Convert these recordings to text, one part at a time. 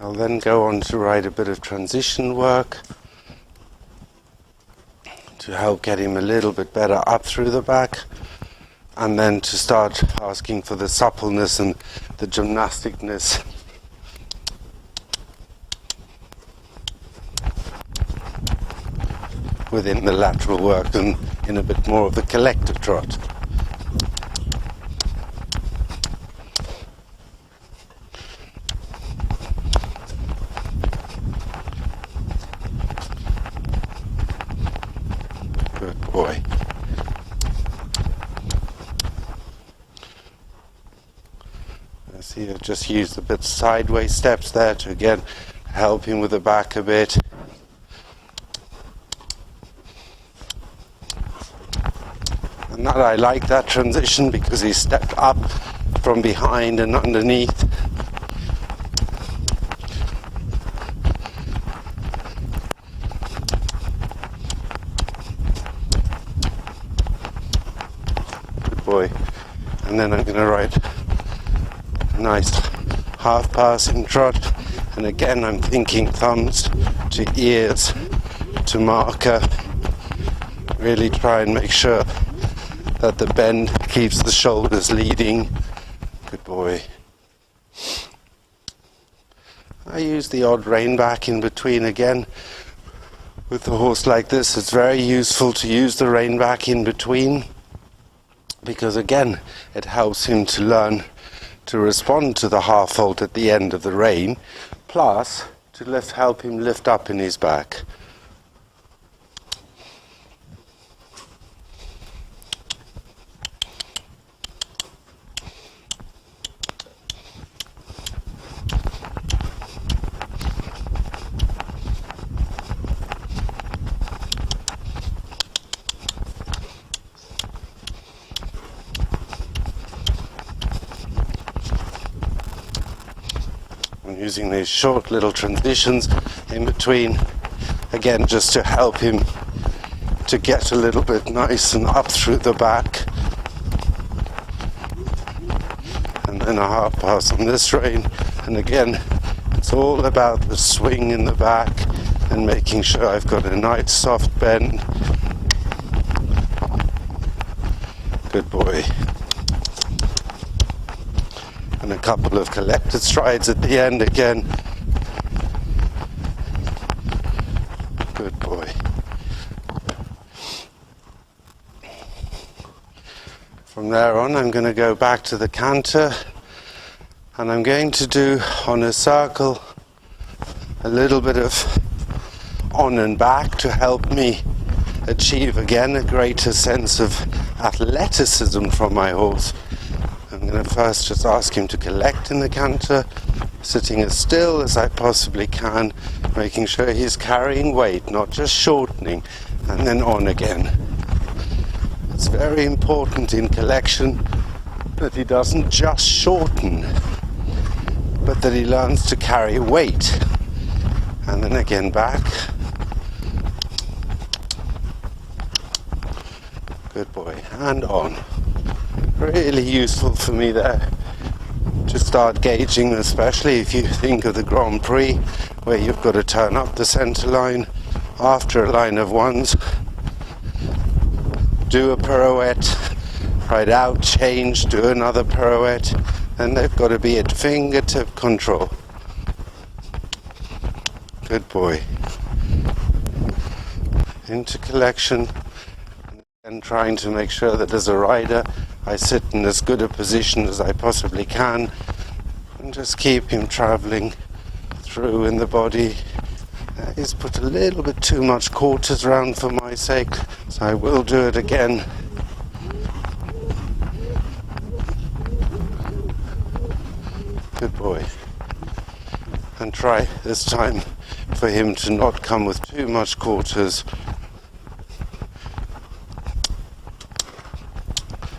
I'll then go on to write a bit of transition work to help get him a little bit better up through the back, and then to start asking for the suppleness and the gymnasticness within the lateral work and in a bit more of the collective trot. Good boy. I see I've just used a bit sideways steps there to again help him with the back a bit. And that I like that transition because he stepped up from behind and underneath. Good boy. And then I'm going to write a nice half passing trot. And again I'm thinking thumbs to ears to marker. Really try and make sure that the bend keeps the shoulders leading. Good boy. I use the odd rein back in between again. With a horse like this, it's very useful to use the rein back in between, because again, it helps him to learn to respond to the half halt at the end of the rein, plus to help him lift up in his back. Using these short little transitions in between, again just to help him to get a little bit nice and up through the back. And then a half pass on this rein, and again it's all about the swing in the back and making sure I've got a nice soft bend. Good boy. And a couple of collected strides at the end again. Good boy. From there on, I'm going to go back to the canter, and I'm going to do on a circle a little bit of on and back to help me achieve again a greater sense of athleticism from my horse. I'm going to first just ask him to collect in the canter, sitting as still as I possibly can, making sure he's carrying weight, not just shortening, and then on again. It's very important in collection that he doesn't just shorten, but that he learns to carry weight. And then again back. Good boy. And on. Really useful for me there to start gauging, especially if you think of the Grand Prix, where you've got to turn up the centre line after a line of ones, do a pirouette, ride out, change, do another pirouette, and they've got to be at fingertip control. Good boy. Into collection, and trying to make sure that as a rider I sit in as good a position as I possibly can and just keep him travelling through in the body. He's put a little bit too much quarters round for my sake, so I will do it again. Good boy. And try this time for him to not come with too much quarters.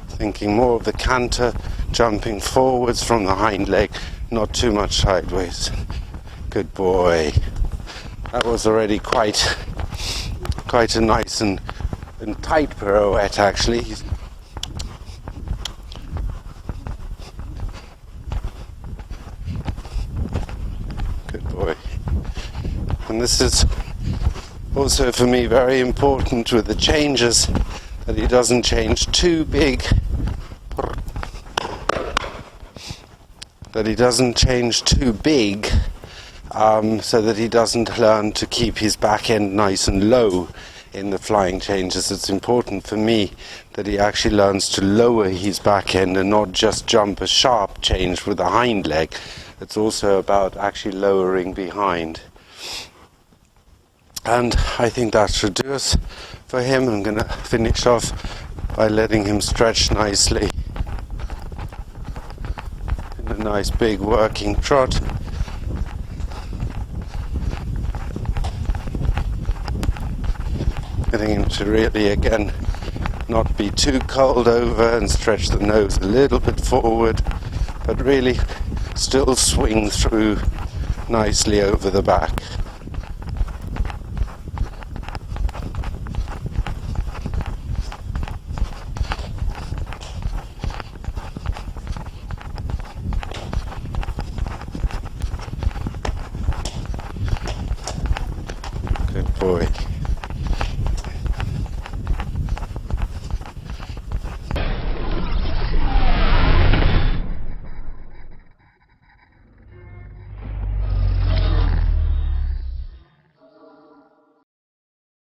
Thinking more of the canter, jumping forwards from the hind leg, not too much sideways. Good boy. That was already quite a nice and tight pirouette, actually. Good boy. And this is also for me very important with the changes, that he doesn't change too big, so that he doesn't learn to keep his back end nice and low in the flying changes. It's important for me that he actually learns to lower his back end and not just jump a sharp change with the hind leg. It's also about actually lowering behind. And I think that should do us for him. I'm going to finish off by letting him stretch nicely in a nice big working trot. Getting him to really, again, not be too cold over and stretch the nose a little bit forward, but really still swing through nicely over the back.